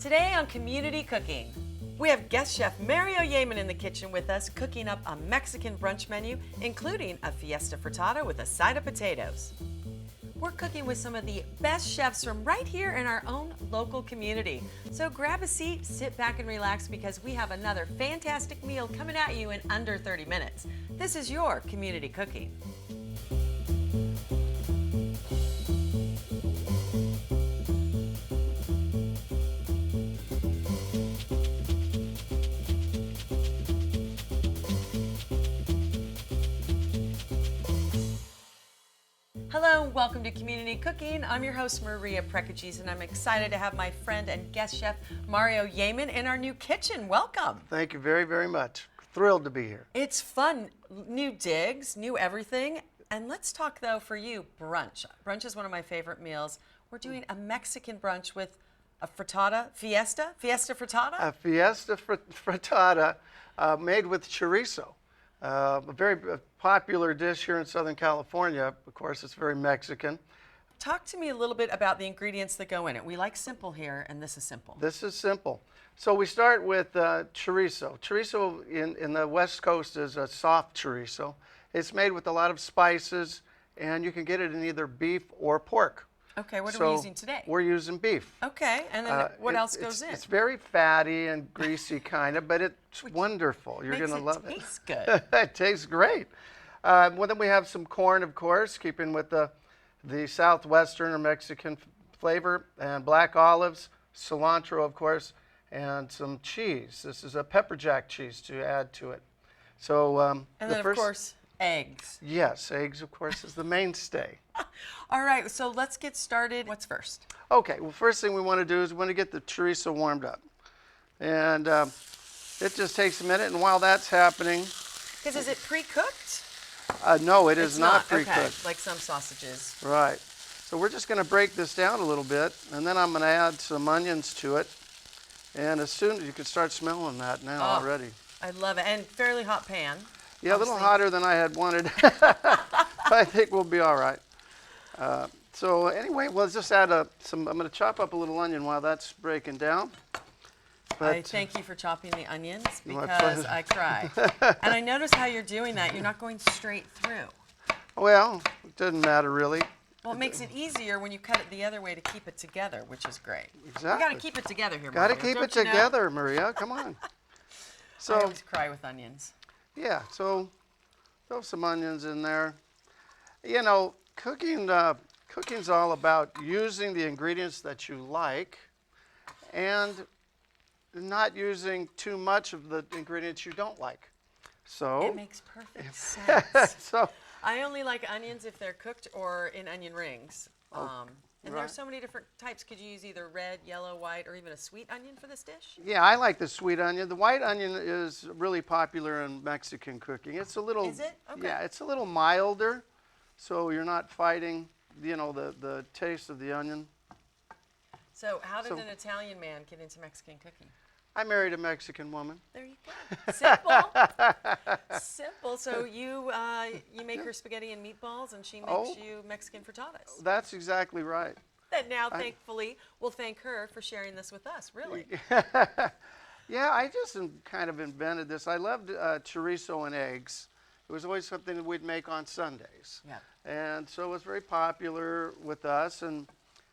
Today on Community Cooking, we have guest chef Mario Yeaman in the kitchen with us cooking up a Mexican brunch menu, including a Fiesta Frittata with a side of potatoes. We're cooking with some of the best chefs from right here in our own local community. So grab a seat, sit back and relax because we have another fantastic meal coming at you in under 30 minutes. This is your Community Cooking. Hello and welcome to Community Cooking. I'm your host Maria Prekeges and I'm excited to have my friend and guest chef Mario Yeaman in our new kitchen. Welcome. Thank you very, very much. Thrilled to be here. It's fun. New digs, new everything. And let's talk though for you, brunch. Brunch is one of my favorite meals. We're doing a Mexican brunch with a frittata, Fiesta Frittata? A Fiesta Frittata made with chorizo. A very popular dish here in Southern California. Of course, it's very Mexican. Talk to me a little bit about the ingredients that go in it. We like simple here, and this is simple. This is simple. So we start with chorizo. Chorizo in the West Coast is a soft chorizo. It's made with a lot of spices, and you can get it in either beef or pork. Okay, what are we using today? We're using beef. Okay, and then what else goes in? It's very fatty and greasy kind of, but it's wonderful. You're going to love it. It tastes good. It tastes great. Well, then we have some corn, of course, keeping with the Southwestern or Mexican flavor, and black olives, cilantro, of course, and some cheese. This is a pepper jack cheese to add to it. So, and then, of course, eggs. Yes, eggs, of course, is the mainstay. All right, so let's get started. What's first? Okay, well, first thing we want to do is we want to get the chorizo warmed up. And it just takes a minute, and while that's happening... Because is it pre-cooked? No, it is not pre-cooked. Okay, like some sausages. Right. So we're just going to break this down a little bit, and then I'm going to add some onions to it. And as soon as you can start smelling that now already. I love it. And fairly hot pan. Yeah, obviously. A little hotter than I had wanted. I think we'll be all right. So anyway, we'll just add I'm going to chop up a little onion while that's breaking down. But I thank you for chopping the onions because I cry. And I notice how you're doing that. You're not going straight through. Well, it doesn't matter really. Well, it makes it easier when you cut it the other way to keep it together, which is great. Exactly. We got to keep it together here, Maria. Got to keep it together, Maria. Come on. So, I always cry with onions. Yeah, so throw some onions in there. You know, cooking's all about using the ingredients that you like and not using too much of the ingredients you don't like. So it makes perfect sense. So I only like onions if they're cooked or in onion rings. And there are so many different types. Could you use either red, yellow, white, or even a sweet onion for this dish? Yeah, I like the sweet onion. The white onion is really popular in Mexican cooking. It's a little... Is it? Okay. Yeah, it's a little milder, so you're not fighting, you know, the taste of the onion. So how did an Italian man get into Mexican cooking? I married a Mexican woman. There you go. Simple. Simple. So you make her spaghetti and meatballs, and she makes you Mexican frittatas. That's exactly right. That now, thankfully, we'll thank her for sharing this with us, really. Yeah, I just kind of invented this. I loved chorizo and eggs. It was always something that we'd make on Sundays. Yeah. And so it was very popular with us. And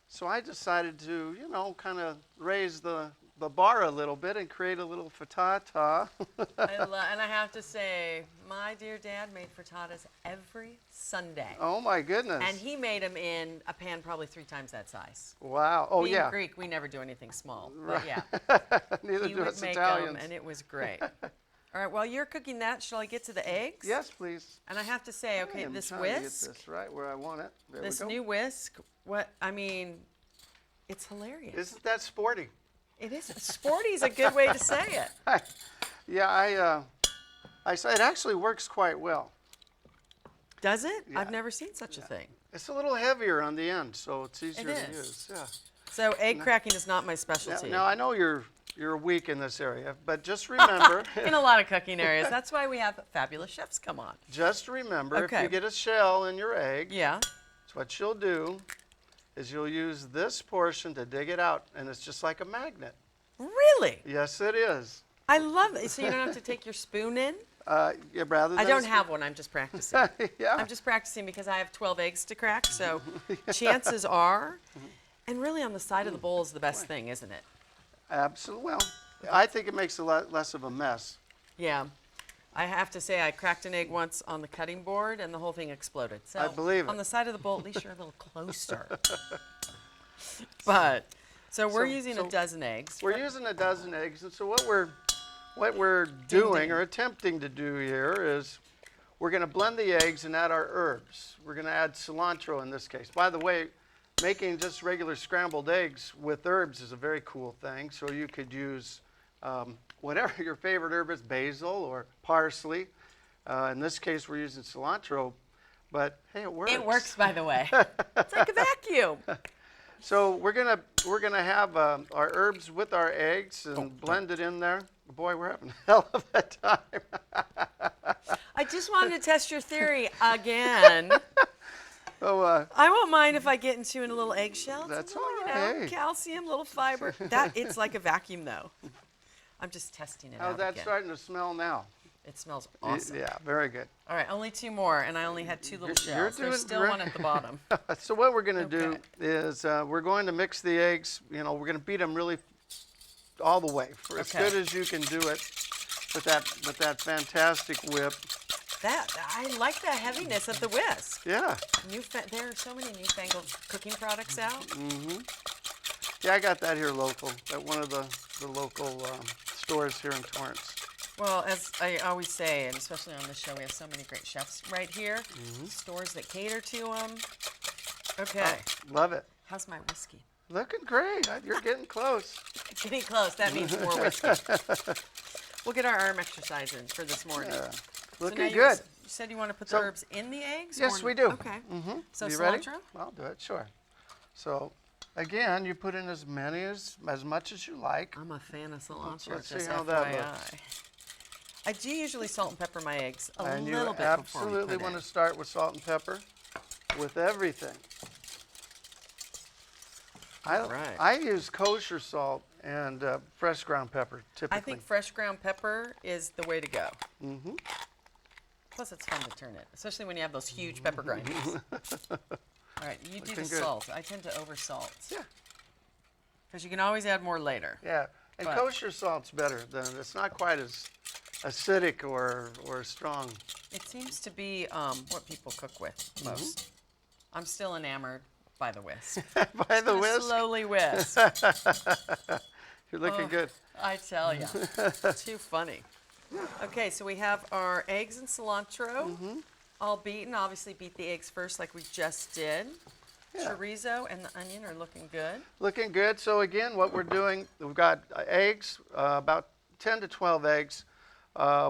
so I decided to, you know, kind of raise the bar a little bit and create a little frittata. And I have to say, my dear dad made frittatas every Sunday. Oh my goodness. And he made them in a pan probably 3 times that size. Wow. Oh, Being yeah. Greek, we never do anything small. Right. But yeah. Neither he do would us make Italians. them, and it was great. All right, while you're cooking that, shall I get to the eggs? Yes, please. And I have to say, okay, this whisk. Get this right where I want it. There this we go. new whisk, it's hilarious. Isn't that sporty? It is. Sporty is a good way to say it. Yeah, I say it actually works quite well. Does it? Yeah. I've never seen such a thing. It's a little heavier on the end, so it's easier to use. Yeah. So egg cracking is not my specialty. Now I know you're weak in this area, but just remember. In a lot of cooking areas. That's why we have fabulous chefs come on. Just remember, if you get a shell in your egg, what you'll do is you'll use this portion to dig it out, and it's just like a magnet. Really? Yes, it is. I love it. So you don't have to take your spoon in? Yeah, rather I than a don't have one. I'm just practicing. yeah. I'm just practicing because I have 12 eggs to crack. So chances are, and really on the side of the bowl is the best thing, isn't it? Absolutely. Well, I think it makes a lot less of a mess. Yeah. I have to say I cracked an egg once on the cutting board and the whole thing exploded. So I believe it. on the side of the bowl, at least you're a little closer. But so we're using a dozen eggs. We're using a dozen eggs, and so what we're doing or attempting to do here is we're going to blend the eggs and add our herbs. We're going to add cilantro in this case. By the way, making just regular scrambled eggs with herbs is a very cool thing. So you could use whatever your favorite herb is, basil or parsley. In this case, we're using cilantro, but hey, it works. It works, by the way. It's like a vacuum. So we're gonna have our herbs with our eggs and blend it in there. Boy, we're having a hell of a time. I just wanted to test your theory again. Oh, I won't mind if I get into a little eggshell. That's a little, all you know, right. calcium, little fiber. It's like a vacuum, though. I'm just testing it out how's that again. starting to smell now? It smells awesome. Yeah, very good. All right, only 2 more, and I only had 2 little You're shells. doing There's still great. one at the bottom. So what we're gonna do Okay. is we're going to mix the eggs. You know, we're gonna beat them really all the way for as Okay. good as you can do it with that fantastic whip. I like the heaviness of the whisk. Yeah. There are so many newfangled cooking products out. Yeah, I got that here local at one of the local stores here in Torrance. Well, as I always say, and especially on this show, we have so many great chefs right here. Stores that cater to them. Okay. Love it. How's my whiskey? Looking great. You're getting close. Getting close. That means more whiskey. We'll get our arm exercise in for this morning. Yeah. So Looking now good. You said you want to put the herbs in the eggs? Yes, or we do. Okay. So You cilantro? ready? I'll do it. Sure. So, again, you put in as much as you like. I'm a fan of cilantro. Let's see just how that FYI. looks. I do usually salt and pepper my eggs a And little you bit absolutely before we want put to start with salt and pepper with everything. Right. I use kosher salt and fresh ground pepper typically. I think fresh ground pepper is the way to go. Plus, it's fun to turn it, especially when you have those huge pepper grinders. All right, you do the Looking good. salt. I tend to over salt. Yeah. Because you can always add more later. Yeah, and But- kosher salt's better than it's not quite as acidic or strong. It seems to be what people cook with most. I'm still enamored by the whisk. By the Gonna whisk, Slowly whisk. you're looking good. I tell you. Too funny. Okay, so we have our eggs and cilantro all beaten. Obviously beat the eggs first like we just did. Yeah. Chorizo and the onion are looking good. Looking good. So again, what we're doing, we've got eggs, about 10 to 12 eggs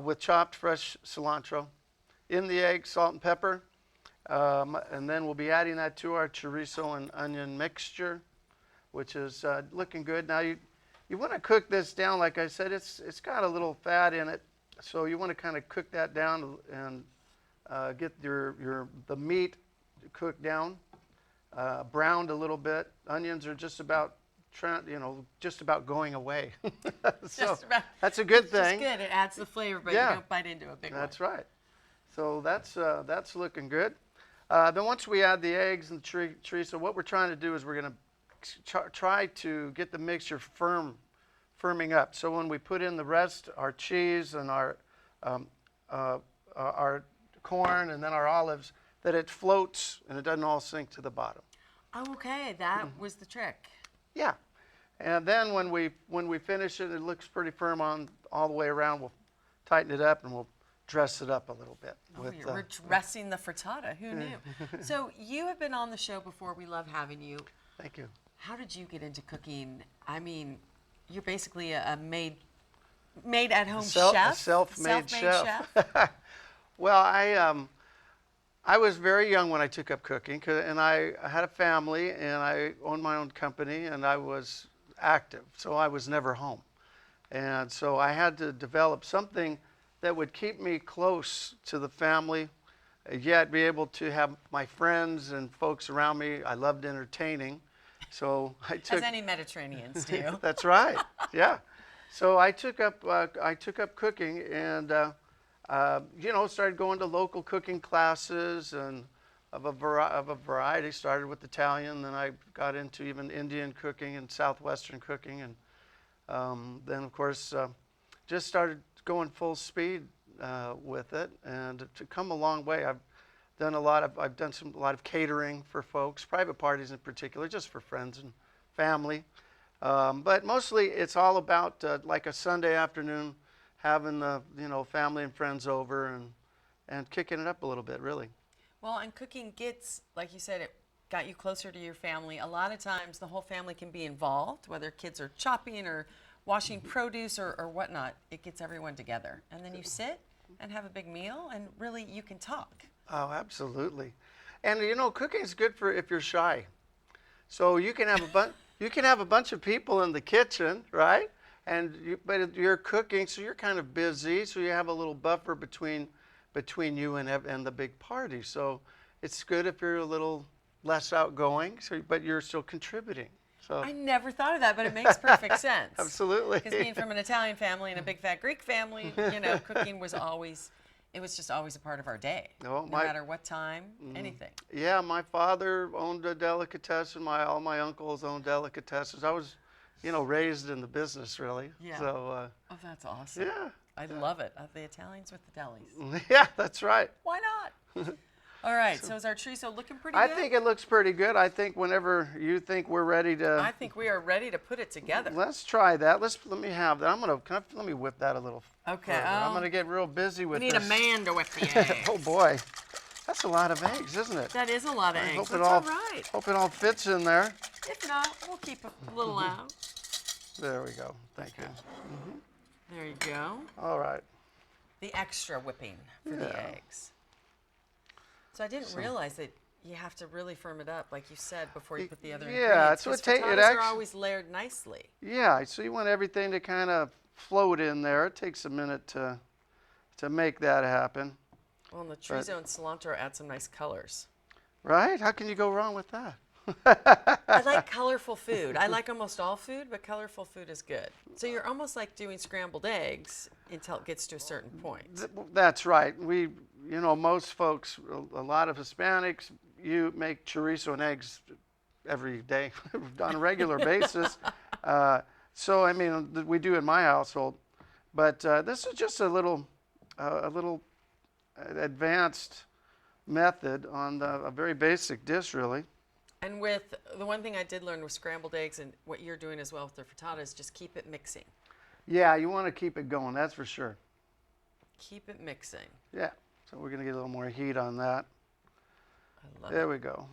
with chopped fresh cilantro. In the egg, salt and pepper. And then we'll be adding that to our chorizo and onion mixture, which is looking good. Now you want to cook this down. Like I said, it's got a little fat in it, so you want to kind of cook that down and get the meat cooked down, browned a little bit. Onions are just about going away. So Just about. that's a good It's thing. good. It adds the flavor, but Yeah. you don't bite into a big That's one. right. So that's looking good. Then once we add the eggs and the chorizo, what we're trying to do is we're going to try to get the mixture firming up. So when we put in the rest, our cheese and our corn and then our olives, that it floats and it doesn't all sink to the bottom. Oh, okay, that was the trick. Yeah. And then when we finish it, it looks pretty firm on all the way around. We'll tighten it up and we'll dress it up a little bit. We're dressing the frittata. Who knew? So you have been on the show before. We love having you. Thank you. How did you get into cooking? I mean, you're basically a made at home chef. A self-made chef. Well, I was very young when I took up cooking, and I had a family, and I owned my own company, and I was active, so I was never home. And so I had to develop something that would keep me close to the family, yet be able to have my friends and folks around me. I loved entertaining. So I took. As any Mediterraneans do. That's right. Yeah. So I took up cooking, and started going to local cooking classes and of a variety. Started with Italian, then I got into even Indian cooking and Southwestern cooking, and then of course just started going full speed with it, and to come a long way. I've done a lot of catering for folks, private parties in particular, just for friends and family. But mostly it's all about like a Sunday afternoon, having the family and friends over and kicking it up a little bit, really. Well, and cooking gets, like you said, it got you closer to your family. A lot of times the whole family can be involved, whether kids are chopping or washing produce or whatnot. It gets everyone together. And then you sit and have a big meal, and really you can talk. Oh, absolutely. And cooking is good for if you're shy. So you can have a bunch of people in the kitchen, right? But you're cooking, so you're kind of busy, so you have a little buffer between you and the big party. So it's good if you're a little less outgoing, but you're still contributing. So I never thought of that, but it makes perfect sense. Absolutely. Because being from an Italian family and a big fat Greek family, cooking was just always a part of our day. No matter what time, anything. Yeah, my father owned a delicatessen. All my uncles owned delicatessens. I was, raised in the business, really. Yeah. So. Oh, that's awesome. Yeah. I love it. The Italians with the delis. Yeah, that's right. Why not? All right, so is our chorizo looking pretty I good? think it looks pretty good. I think whenever you think we're ready to... I think we are ready to put it together. Let's try that. Let me have that. Let me whip that a little Okay. further. I'm going to get real busy with this. We need a man to whip the eggs. Oh, boy. That's a lot of eggs, isn't it? That is a lot of eggs. That's all right. Hope it all fits in there. If not, we'll keep a little out. There we go. Thank you. Mm-hmm. There you go. All right. The extra whipping for the eggs. So I didn't realize that you have to really firm it up, like you said, before you put the other ingredients. So frittatas are always layered nicely. Yeah, so you want everything to kind of float in there. It takes a minute to make that happen. Well, and the chorizo and cilantro add some nice colors. Right? How can you go wrong with that? I like colorful food. I like almost all food, but colorful food is good. So you're almost like doing scrambled eggs until it gets to a certain point. That's right. Most folks, a lot of Hispanics, you make chorizo and eggs every day on a regular basis. So, we do in my household. But this is just a little advanced method on a very basic dish, really. And with the one thing I did learn with scrambled eggs, and what you're doing as well with the frittata, is just keep it mixing. Yeah, you want to keep it going, that's for sure. Keep it mixing. Yeah, so we're going to get a little more heat on that. I love it. There we go.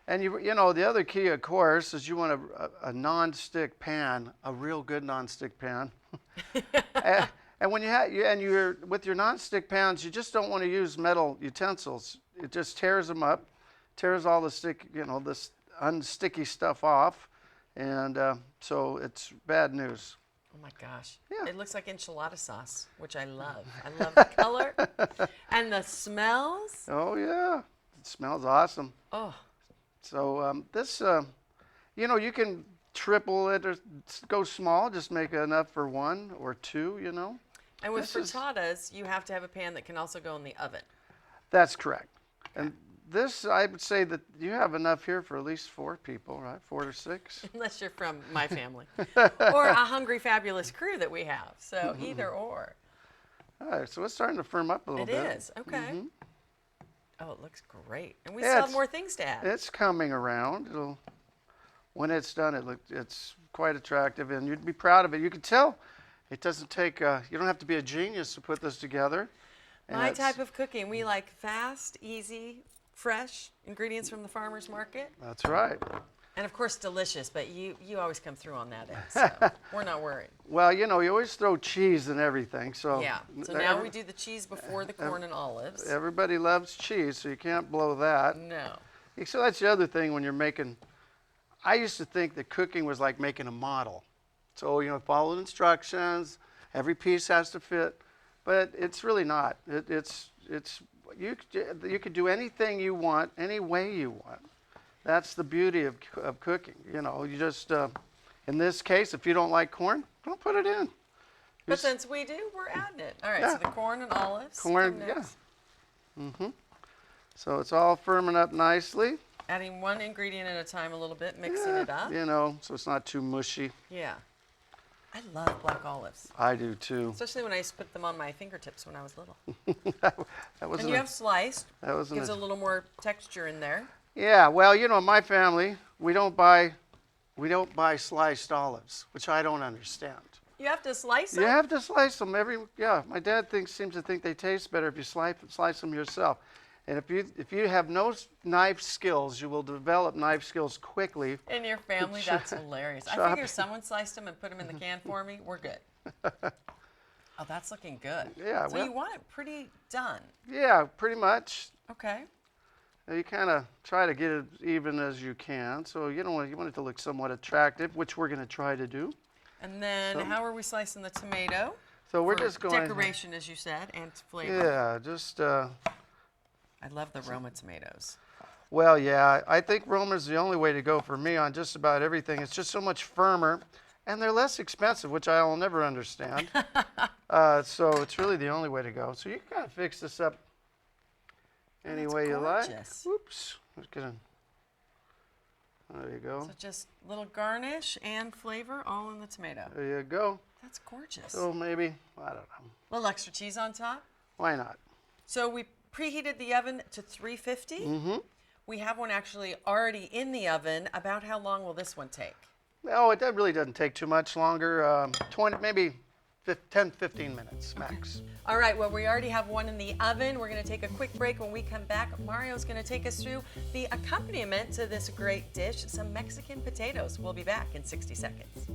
And the other key, of course, is you want a non-stick pan, a real good non-stick pan. And when you're with your non-stick pans, you just don't want to use metal utensils. It just tears them up, tears all the this unsticky stuff off, and so it's bad news. Oh my gosh. Yeah. It looks like enchilada sauce, which I love. I love the color and the smells. Oh yeah, it smells awesome. Oh. So this, you can triple it or go small, just make enough for one or two, And with frittatas, you have to have a pan that can also go in the oven. That's correct. And this, I would say that you have enough here for at least 4 people, right? 4 to 6. Unless you're from my family. Or a hungry, fabulous crew that we have. So either or. All right, so it's starting to firm up a little bit. It is. Okay. Mm-hmm. Oh, it looks great. And we still have more things to add. It's coming around. When it's done, it's quite attractive, and you'd be proud of it. You can tell it doesn't take, you don't have to be a genius to put this together. My type of cooking, we like fast, easy, fresh ingredients from the farmer's market. That's right. And of course, delicious, but you always come through on that end, so we're not worried. Well, you always throw cheese in everything, so. Yeah, so now we do the cheese before the corn and olives. Everybody loves cheese, so you can't blow that. No. So that's the other thing when you're making, I used to think that cooking was like making a model. So, follow the instructions, every piece has to fit, but it's really not. You could do anything you want, any way you want. That's the beauty of cooking. You know, you just, in this case, if you don't like corn, don't put it in. But since we do, we're adding it. All right, Yeah. so the corn and olives. Corn, come yeah. next. So it's all firming up nicely. Adding one ingredient at a time a little bit, mixing it up. You know, so it's not too mushy. Yeah. I love black olives, I do too. especially when I used to put them on my fingertips when I was little. that wasn't And you have sliced. that wasn't Gives a little more texture in there. Yeah, well, you know, in my family, we don't buy sliced olives, which I don't understand. You have to slice them? You have to slice them my dad seems to think they taste better if you slice them yourself. And if you have no knife skills, you will develop knife skills quickly. In your family, that's hilarious. I figure someone sliced them and put them in the can for me, we're good. Oh, that's looking good. Yeah. So you want it pretty done. Yeah, pretty much. Okay. You kind of try to get it even as you can. So you want it to look somewhat attractive, which we're going to try to do. And then how are we slicing the tomato? So we're For just going decoration, as you said, and flavor. Yeah, just I love the Roma tomatoes. well, yeah, I think Roma's the only way to go for me on just about everything. It's just so much firmer, and they're less expensive, which I will never understand. So it's really the only way to go. So you can kind of fix this up any way you like. Gorgeous. Oops. There you go. So just little garnish and flavor all in the tomato. There you go. That's gorgeous. So maybe, I don't know. A little extra cheese on top. Why not? So we preheated the oven to 350. Mm-hmm. We have one actually already in the oven. About how long will this one take? No, it really doesn't take too much longer. 10, 15 minutes max. All right, well, we already have one in the oven. We're going to take a quick break. When we come back, Mario's going to take us through the accompaniment to this great dish, some Mexican potatoes. We'll be back in 60 seconds.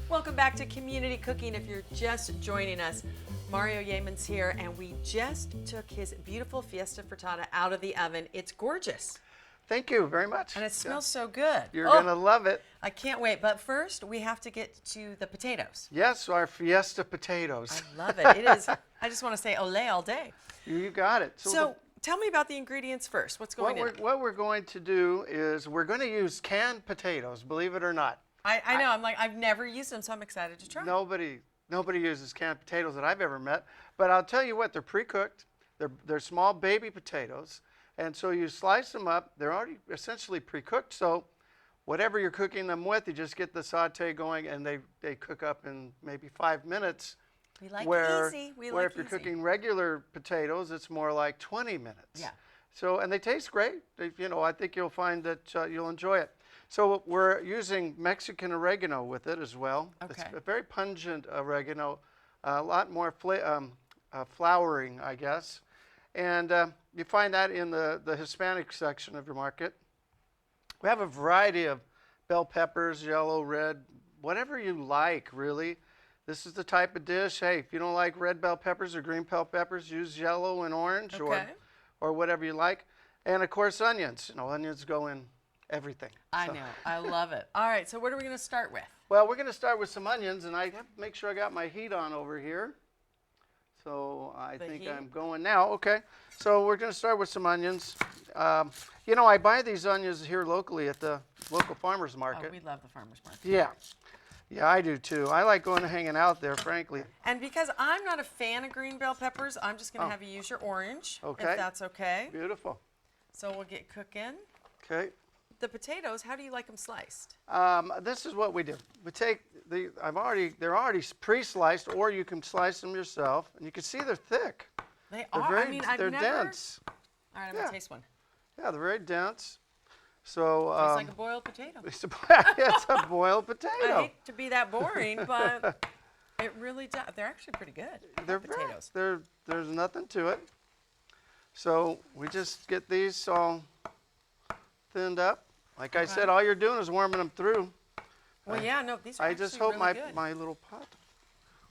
Welcome back to Community Cooking. If you're just joining us, Mario Yeaman's here, and we just took his beautiful Fiesta Frittata out of the oven. It's gorgeous. Thank you very much. And it smells so good. You're going to love it. I can't wait. But first, we have to get to the potatoes. Yes, our Fiesta potatoes. I love it. It is, I just want to say ole all day. You got it. So tell me about the ingredients first. What's going in? What we're going to do is we're going to use canned potatoes, believe it or not. I know. I've never used them, so I'm excited to try. Nobody uses canned potatoes that I've ever met. But I'll tell you what, they're pre-cooked. They're small baby potatoes. And so you slice them up. They're already essentially pre-cooked. So whatever you're cooking them with, you just get the saute going, and they cook up in maybe 5 minutes. We like easy. Where if you're cooking regular potatoes, it's more like 20 minutes. Yeah. So, and they taste great. I think you'll find that you'll enjoy it. So we're using Mexican oregano with it as well. Okay. It's a very pungent oregano, a lot more flowering, I guess. And you find that in the Hispanic section of your market. We have a variety of bell peppers, yellow, red, whatever you like, really. This is the type of dish. Hey, if you don't like red bell peppers or green bell peppers, use yellow and orange, or whatever you like. And of course, onions. Onions go in everything. I know. I love it. All right, so what are we going to start with? Well, we're going to start with some onions, and I have to make sure I got my heat on over here. So I think I'm going now. Okay, so we're going to start with some onions. I buy these onions here locally at the local farmer's market. Oh, we love the farmer's market. Yeah. Yeah, I do too. I like going and hanging out there, frankly. And because I'm not a fan of green bell peppers, I'm just going to have you use your orange, if that's okay. Beautiful. So we'll get cooking. Okay. the potatoes, how do you like them sliced? This is what we do. We take they're already pre-sliced, or you can slice them yourself, and you can see they're thick. They They're are. very, I mean, I've they're never. dense. All right, I'm gonna taste one. Yeah, they're very dense. So Tastes like a boiled potato. It's a boiled potato. I hate to be that boring, but it really does. They're actually pretty good. They're potatoes. There's nothing to it. So we just get these all thinned up. Like I said, all you're doing is warming them through. Well, yeah, no, these are I actually just hope really good. my little pot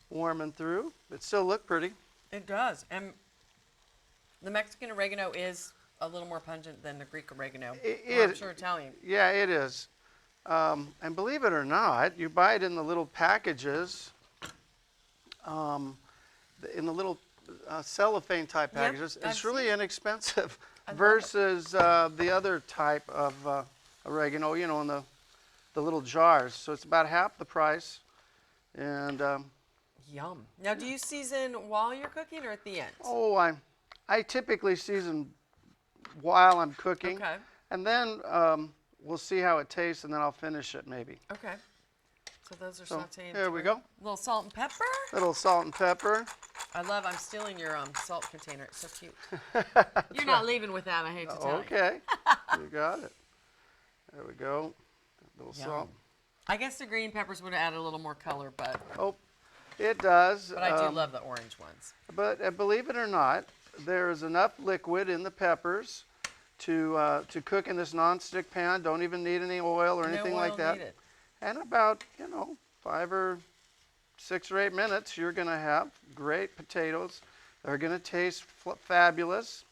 warming through. It still look pretty. It does, and the Mexican oregano is a little more pungent than the Greek oregano. I'm sure Italian. Yeah, it is. And believe it or not, you buy it in the little packages, in the little cellophane type packages. I've It's really seen inexpensive I love versus the other type of oregano, you know, in the little jars. So it's about half the price. And Yum. Now, do you season while you're cooking or at the end? oh, I typically season while I'm cooking. Okay. And then we'll see how it tastes, and then I'll finish it maybe. Okay. So those are So sauteed. here we go. A little salt and pepper. Little salt and pepper. I'm stealing your salt container. It's so cute. You're not leaving with that, I hate to tell you. Okay, you got it. There we go. A little Yum. salt. I guess the green peppers would have added a little more color, but Oh, it does. I do love the orange ones. But believe it or not, there is enough liquid in the peppers to cook in this nonstick pan. Don't even need any oil or anything no like oil that. needed. And about 5 or 6 or 8 minutes, you're going to have great potatoes. They're going to taste fabulous.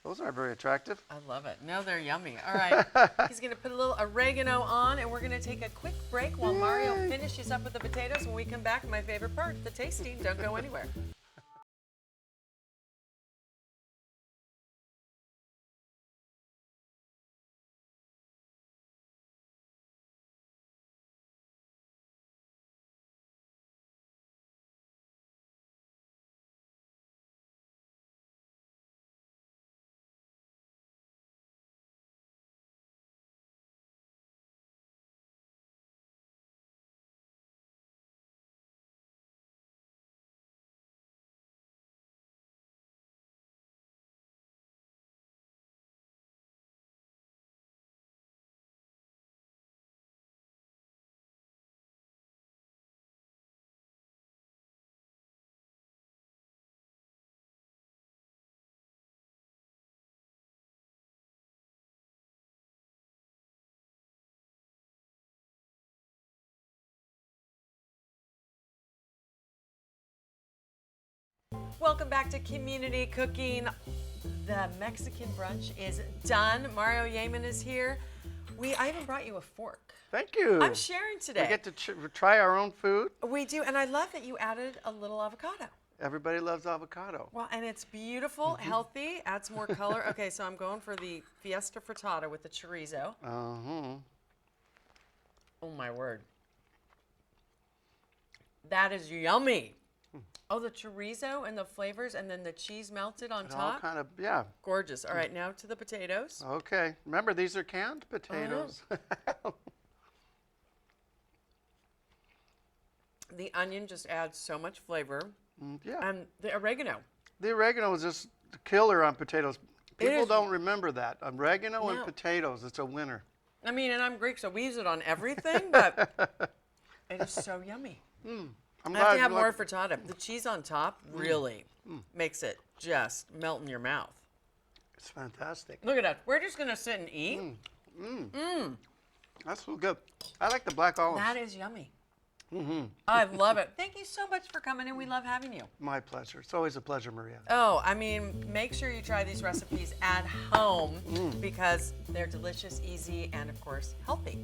Those aren't very attractive. I love it. No, they're yummy. All right. He's going to put a little oregano on, and we're going to take a quick break while Mario finishes up with the potatoes. When we come back, my favorite part, the tasting. Don't go anywhere. Welcome back to Community Cooking. The Mexican brunch is done. Mario Yeaman is here. I even brought you a fork. Thank you. I'm sharing today. We get to try our own food. We do, and I love that you added a little avocado. Everybody loves avocado. Well, and it's beautiful, healthy, adds more color. Okay, so I'm going for the Fiesta Frittata with the chorizo. Oh my word. That is yummy. Oh, the chorizo and the flavors, and then the cheese melted on top. All kind of, yeah. Gorgeous. All right, now to the potatoes. Okay. Remember, these are canned potatoes. The onion just adds so much flavor. Yeah. And the oregano. The oregano is just the killer on potatoes. People is. don't remember that. Oregano and No. potatoes, it's a winner. I mean, and I'm Greek, so we use it on everything, but it is so yummy. I'm I have to glad have you more like- frittata. The cheese on top really makes it just melt in your mouth. It's fantastic. Look at that. We're just going to sit and eat. That's so good. I like the black olives. That is yummy. I love it. Thank you so much for coming in. We love having you. My pleasure. It's always a pleasure, Maria. Oh, I mean, make sure you try these recipes at home because they're delicious, easy, and of course, healthy.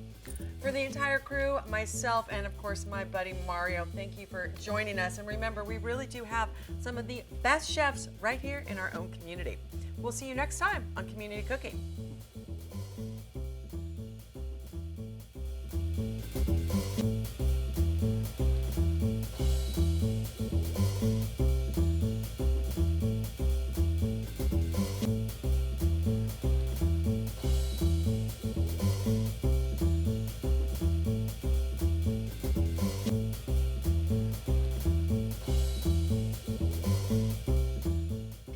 For the entire crew, myself, and of course, my buddy Mario, thank you for joining us. And remember, we really do have some of the best chefs right here in our own community. We'll see you next time on Community Cooking.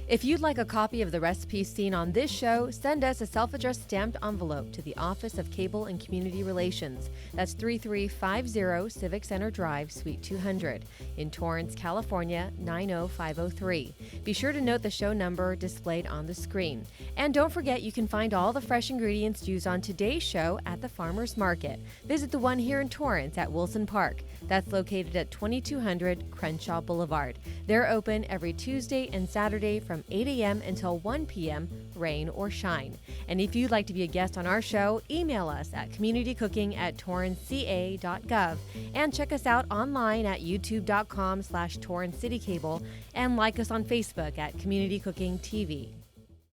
If you'd like a copy of the recipes seen on this show, send us a self-addressed stamped envelope to the Office of Cable and Community Relations. That's 3350 Civic Center Drive, Suite 200, in Torrance, California, 90503. Be sure to note the show number displayed on the screen. And don't forget, you can find all the fresh ingredients used on today's show at the Farmers Market. Visit the one here in Torrance at Wilson Park. That's located at 2200 Crenshaw Boulevard. They're open every Tuesday and Saturday from 8 a.m. until 1 p.m., rain or shine. And if you'd like to be a guest on our show, email us at communitycooking@torranceca.gov and check us out online at youtube.com/TorranceCityCable and like us on Facebook at Community Cooking TV.